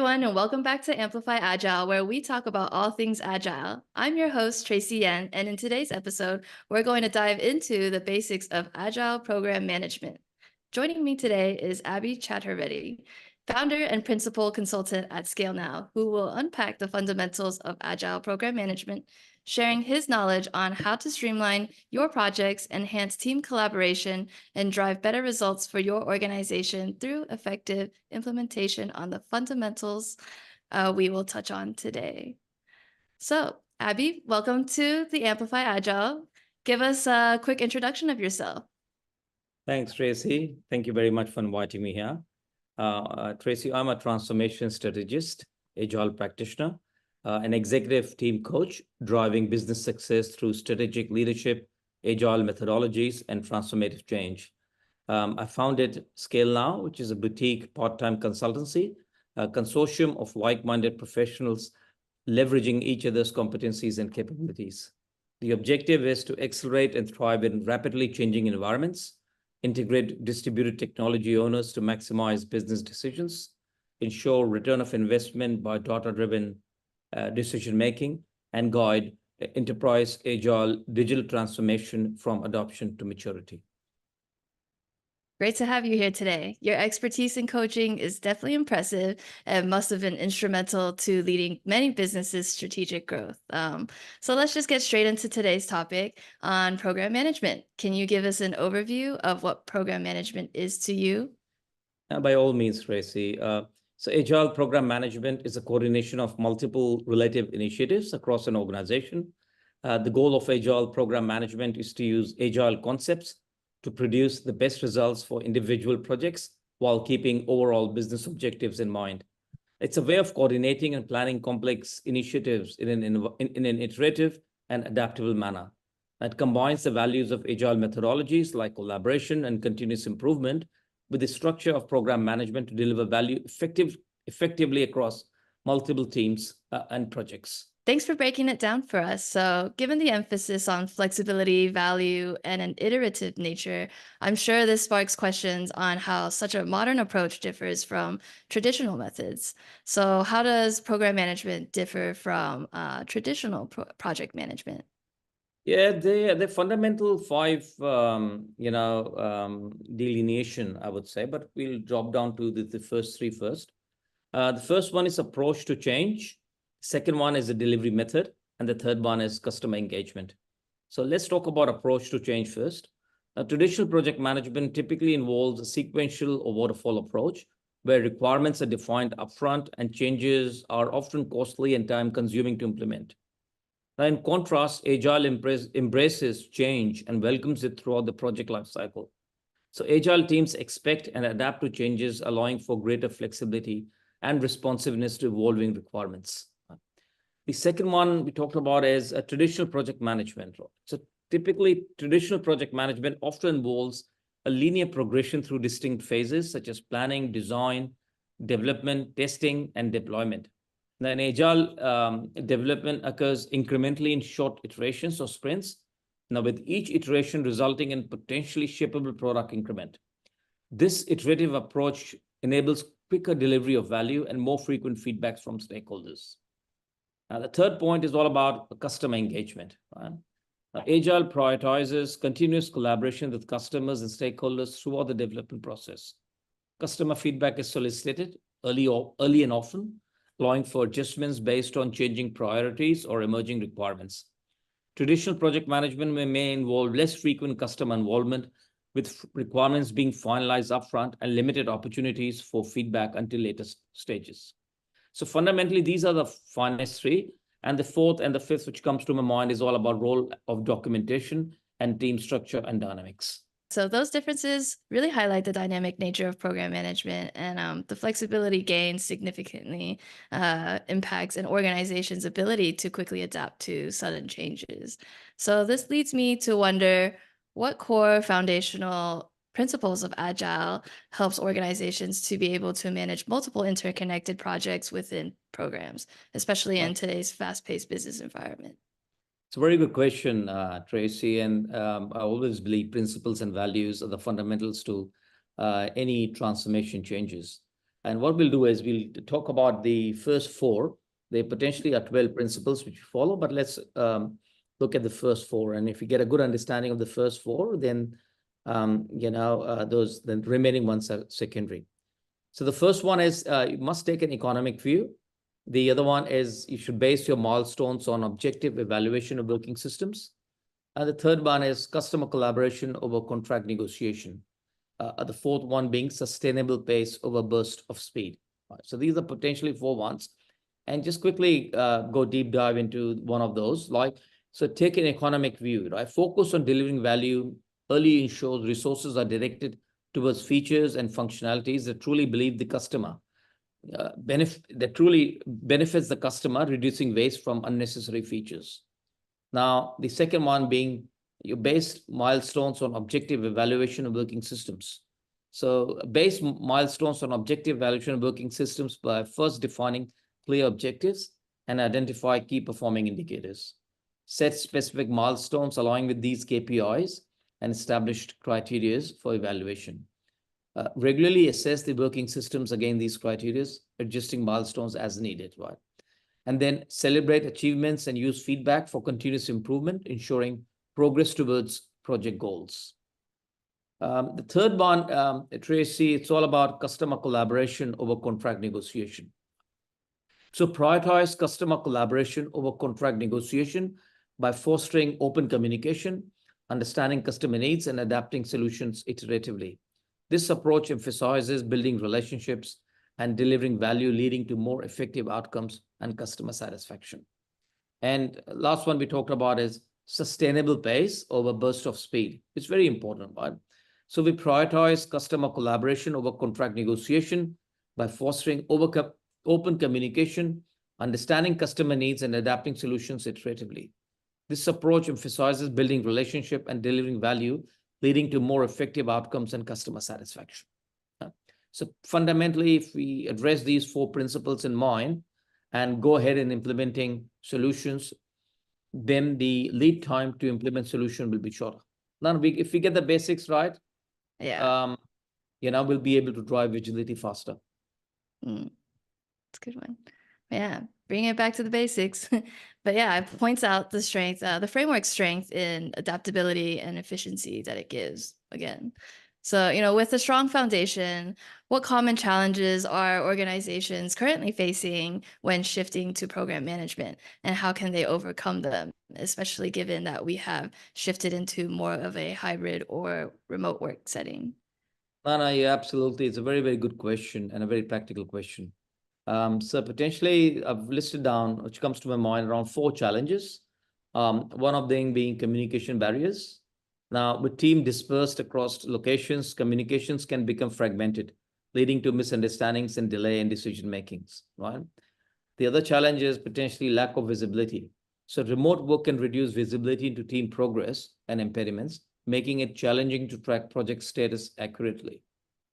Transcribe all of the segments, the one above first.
everyone, and welcome back to Amplify Agile, where we talk about all things Agile. I'm your host, Tracy Yen, and in today's episode, we're going to dive into the basics of Agile Program Management. Joining me today is Abhi Chaturvedi, founder and principal consultant at scalenow, who will unpack the fundamentals of Agile Program Management, sharing his knowledge on how to streamline your projects, enhance team collaboration, and drive better results for your organization through effective implementation on the fundamentals we will touch on today. So, Abhi, welcome to the Amplify Agile. Give us a quick introduction of yourself. Thanks, Tracy. Thank you very much for inviting me here. Tracy, I'm a transformation strategist, Agile practitioner, an executive team coach, driving business success through strategic leadership, Agile methodologies, and transformative change. I founded scalenow, which is a boutique part-time consultancy, a consortium of like-minded professionals leveraging each other's competencies and capabilities. The objective is to accelerate and thrive in rapidly changing environments, integrate distributed technology owners to maximize business decisions, ensure return of investment by data-driven decision-making, and guide enterprise agile digital transformation from adoption to maturity. Great to have you here today. Your expertise in coaching is definitely impressive and must have been instrumental to leading many businesses' strategic growth. So let's just get straight into today's topic on program management. Can you give us an overview of what program management is to you? By all means, Tracy. So Agile Program Management is a coordination of multiple relative initiatives across an organization. The goal of Agile Program Management is to use Agile concepts to produce the best results for individual projects while keeping overall business objectives in mind. It's a way of coordinating and planning complex initiatives in an iterative and adaptable manner that combines the values of Agile methodologies like collaboration and continuous improvement with the structure of program management to deliver value effectively across multiple teams and projects. Thanks for breaking it down for us. So given the emphasis on flexibility, value, and an iterative nature, I'm sure this sparks questions on how such a modern approach differs from traditional methods. So how does program management differ from traditional project management? Yeah, the fundamental five, delineation, I would say, but we'll drop down to the first three first. The first one is approach to change. Second one is the delivery method. And the third one is customer engagement. So let's talk about approach to change first. Traditional project management typically involves a sequential or waterfall approach where requirements are defined upfront and changes are often costly and time-consuming to implement. Now, in contrast, Agile embraces change and welcomes it throughout the project lifecycle. So Agile teams expect and adapt to changes, allowing for greater flexibility and responsiveness to evolving requirements. The second one we talked about is a traditional project management. So typically, traditional project management often involves a linear progression through distinct phases such as planning, design, development, testing, and deployment. Now, in Agile, development occurs incrementally in short iterations or sprints, now with each iteration resulting in potentially shippable product increment. This iterative approach enables quicker delivery of value and more frequent feedbacks from stakeholders. Now, the third point is all about customer engagement. Right? Agile prioritizes continuous collaboration with customers and stakeholders throughout the development process. Customer feedback is solicited early and often, allowing for adjustments based on changing priorities or emerging requirements. Traditional project management may involve less frequent customer involvement, with requirements being finalized upfront and limited opportunities for feedback until later stages. So fundamentally, these are the finest three. And the fourth and the fifth, which comes to my mind, is all about role of documentation and team structure and dynamics. So those differences really highlight the dynamic nature of program management, and the flexibility gained significantly impacts an organization's ability to quickly adapt to sudden changes. So this leads me to wonder what core foundational principles of Agile helps organizations to be able to manage multiple interconnected projects within programs, especially in today's fast-paced business environment. It's a very good question, Tracy. And I always believe principles and values are the fundamentals to any transformation changes. And what we'll do is we'll talk about the first four. They potentially are 12 principles which we follow, but let's look at the first four. And if you get a good understanding of the first four, then the remaining ones are secondary. So the first one is you must take an economic view. The other one is you should base your milestones on objective evaluation of working systems. And the third one is customer collaboration over contract negotiation. The fourth one being sustainable pace over burst of speed. So these are potentially four ones. And just quickly go deep dive into one of those. So take an economic view, right? Focus on delivering value. Early ensures resources are directed towards features and functionalities that truly believe the customer. That truly benefits the customer, reducing waste from unnecessary features. Now, the second one being you base milestones on objective evaluation of working systems. So base milestones on objective evaluation of working systems by first defining clear objectives and identify key performing indicators. Set specific milestones aligning with these KPIs and established criteria for evaluation. Regularly assess the working systems against these criteria, adjusting milestones as needed, right? And then celebrate achievements and use feedback for continuous improvement, ensuring progress towards project goals. The third one, Tracy, it's all about customer collaboration over contract negotiation. So prioritize customer collaboration over contract negotiation by fostering open communication, understanding customer needs, and adapting solutions iteratively. This approach emphasizes building relationships and delivering value, leading to more effective outcomes and customer satisfaction. And last one we talked about is sustainable pace over burst of speed. It's very important, right? So we prioritize customer collaboration over contract negotiation by fostering open communication, understanding customer needs, and adapting solutions iteratively. This approach emphasizes building relationship and delivering value, leading to more effective outcomes and customer satisfaction. So fundamentally, if we address these four principles in mind and go ahead and implementing solutions, then the lead time to implement solution will be shorter. Now, if we get the basics right, we'll be able to drive agility faster. That's a good one. Yeah, bring it back to the basics. But yeah, it points out the strength, the framework's strength in adaptability and efficiency that it gives again. So, with a strong foundation, what common challenges are organizations currently facing when shifting to program management, and how can they overcome them, especially given that we have shifted into more of a hybrid or remote work setting? No, yeah, absolutely. It's a very, very good question and a very practical question. So potentially I've listed down, which comes to my mind, around four challenges. One of them being communication barriers. Now, with team dispersed across locations, communications can become fragmented, leading to misunderstandings and delay in decision makings, right? The other challenge is potentially lack of visibility. So remote work can reduce visibility into team progress and impediments, making it challenging to track project status accurately.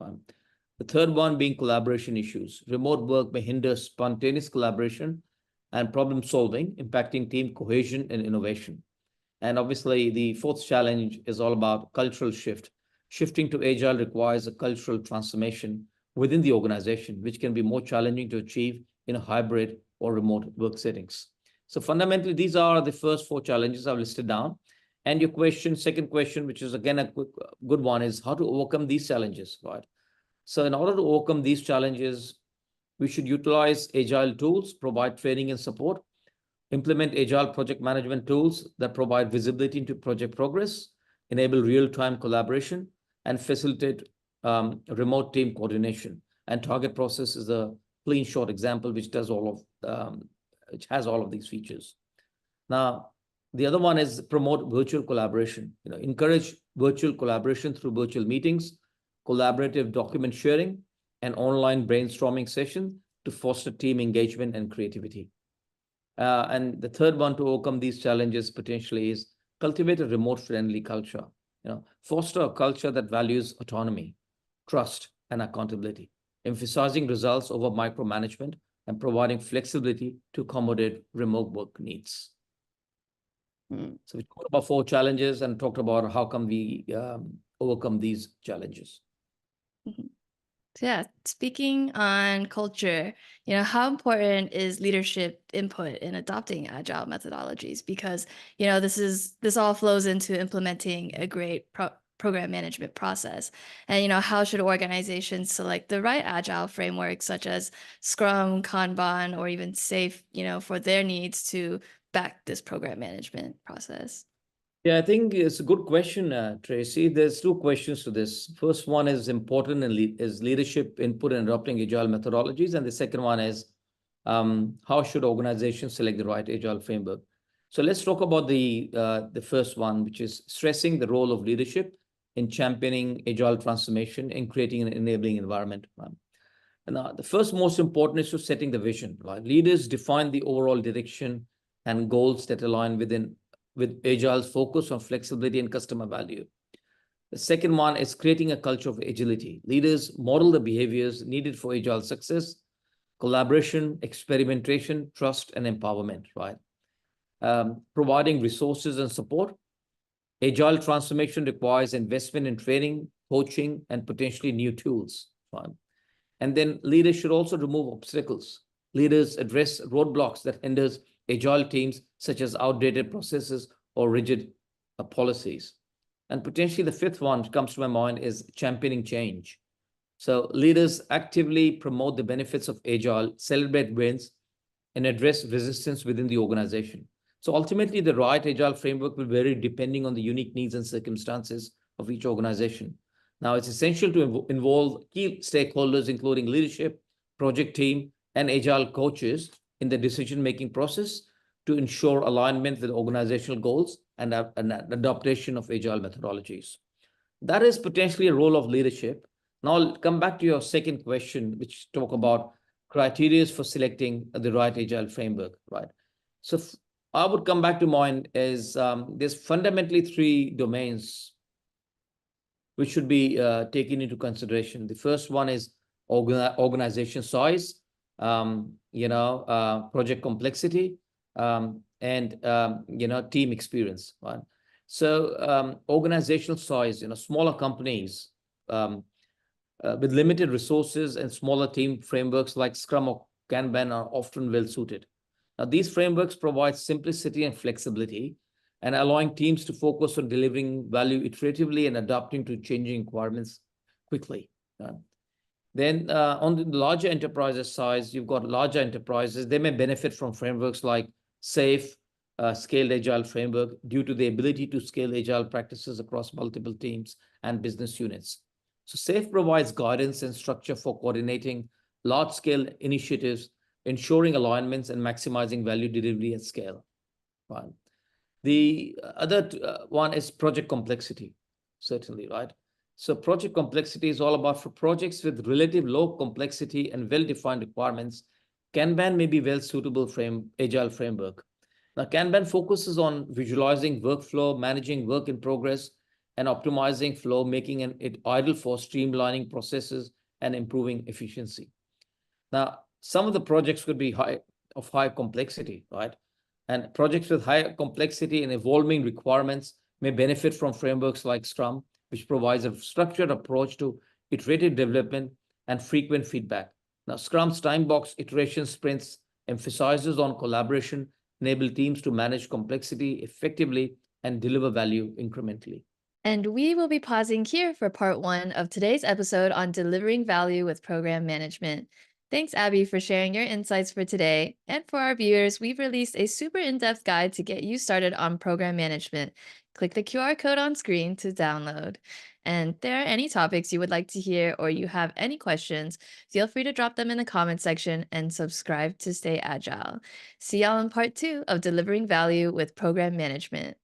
The third one being collaboration issues. Remote work may hinder spontaneous collaboration and problem solving, impacting team cohesion and innovation. And obviously, the fourth challenge is all about cultural shift. Shifting to Agile requires a cultural transformation within the organization, which can be more challenging to achieve in a hybrid or remote work settings. So fundamentally, these are the first four challenges I've listed down. And your question, second question, which is again a good one, is how to overcome these challenges, right? So in order to overcome these challenges, we should utilize Agile tools, provide training and support, implement Agile project management tools that provide visibility into project progress, enable real-time collaboration, and facilitate remote team coordination. And target process is a clean short example, which does which has all of these features. Now, the other one is promote virtual collaboration. Encourage virtual collaboration through virtual meetings, collaborative document sharing, and online brainstorming sessions to foster team engagement and creativity. And the third one to overcome these challenges potentially is cultivate a remote-friendly culture. Foster a culture that values autonomy, trust, and accountability, emphasizing results over micromanagement and providing flexibility to accommodate remote work needs. So we talked about four challenges and talked about how come we overcome these challenges. So yeah, speaking on culture, how important is leadership input in adopting agile methodologies? Because, this all flows into implementing a great program management process. And, how should organizations select the right agile framework, such as Scrum, Kanban, or even SAFe, for their needs to back this program management process? Yeah, I think it's a good question, Tracy. There's two questions to this. First one is important and is leadership input in adopting agile methodologies, and the second one is how should organizations select the right agile framework. So let's talk about the first one, which is stressing the role of leadership in championing agile transformation and creating an enabling environment. And the first most important is to setting the vision. Right? Leaders define the overall direction and goals that align with Agile's focus on flexibility and customer value. The second one is creating a culture of agility. Leaders model the behaviors needed for Agile success, collaboration, experimentation, trust, and empowerment, right? Providing resources and support. Agile transformation requires investment in training, coaching, and potentially new tools, right? And then leaders should also remove obstacles. Leaders address roadblocks that hinders agile teams, such as outdated processes or rigid policies. And potentially the fifth one comes to my mind is championing change. So leaders actively promote the benefits of agile, celebrate wins, and address resistance within the organization. So ultimately, the right agile framework will vary depending on the unique needs and circumstances of each organization. Now, it's essential to involve key stakeholders, including leadership, project team, and agile coaches in the decision-making process to ensure alignment with organizational goals and an adaptation of agile methodologies. That is potentially a role of leadership. Now, I'll come back to your second question, which talk about criteria for selecting the right agile framework, right? So I would come back to mine is there's fundamentally three domains which should be taken into consideration. The first one is organization size, project complexity, and team experience, right? So organizational size, smaller companies with limited resources and smaller team frameworks like Scrum or Kanban are often well suited. Now, these frameworks provide simplicity and flexibility and allowing teams to focus on delivering value iteratively and adapting to changing requirements quickly. Then on the larger enterprises size, you've got larger enterprises. They may benefit from frameworks like SAFe, Scaled Agile Framework, due to the ability to scale agile practices across multiple teams and business units. So SAFe provides guidance and structure for coordinating large-scale initiatives, ensuring alignments and maximizing value delivery at scale. Right. The other one is project complexity, certainly, right? So project complexity is all about for projects with relative low complexity and well-defined requirements. Kanban may be well-suitable agile framework. Now, Kanban focuses on visualizing workflow, managing work in progress, and optimizing flow, making it ideal for streamlining processes and improving efficiency. Now, some of the projects could be of high complexity, right? And projects with high complexity and evolving requirements may benefit from frameworks like Scrum, which provides a structured approach to iterative development and frequent feedback. Now, Scrum's time box iteration sprints emphasizes on collaboration, enable teams to manage complexity effectively and deliver value incrementally. And we will be pausing here for part one of today's episode on delivering value with program management. Thanks, Abby, for sharing your insights for today. And for our viewers, we've released a super in-depth guide to get you started on program management. Click the QR code on screen to download. And if there are any topics you would like to hear or you have any questions, feel free to drop them in the comment section and subscribe to stay agile. See y'all in part two of delivering value with program management.